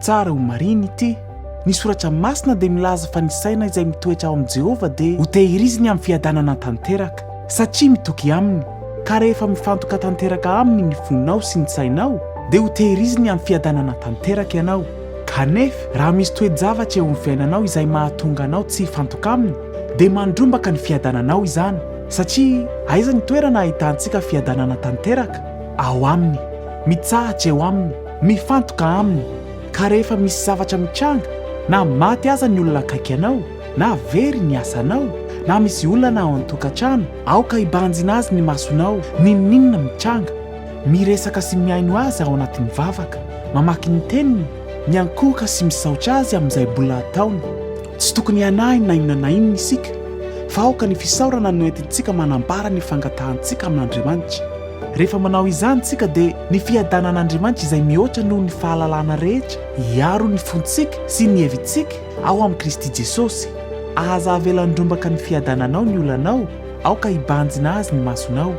tsara ho mariny ity. Ny soratra masina dia milaza fa ny saina izay mitoetra ao amin'i Jehova dia ho tehiriziny amin'ny fiadanana tanteraka satria mitoky aminy. Ka rehefa mifantoka tanteraka aminy ny fonao sy ny sainao dia ho tehiriziny amin'ny fiadanana tanteraka ianao. Kanefa raha misy toe-javatra eo amin'ny fiainanao izay mahatonga anao tsy hifantoka aminy dia mandrombaka ny fiadananao izany satria aiza ny toerana ahitantsika fiadanana tanteraka? Ao aminy, mitsahatra eo aminy, mifantoka aminy. Ka rehefa misy zavatra mitranga na maty aza ny olona akaiky anao na very ny asanao na misy olana ao an-tokantrano, aoka hibanjina azy ny masonao, ninona mitranga, miresaka sy miaino azy ao anatin'ny vavaka, mamaky ny teniny, miankoka sy misaotra azy amin'izay mbola ataony. Tsy tokony hanahiny na inona na inona isika, fa aoka ny fisaorana no hoentintsika manambara ny fangatahantsika amin'Andriamanitra. Rehefa manao izany tsika dia ny fiadanan'Andriamanitra izay mihoatra noho ny fahalalana rehetra hiaro ny fontsika sy ny hevitsika ao amin'ny Kristy Jesosy. Aza avelandrombaka ny fiadananao ny olanao, aoka hibanjina azy ny masonao.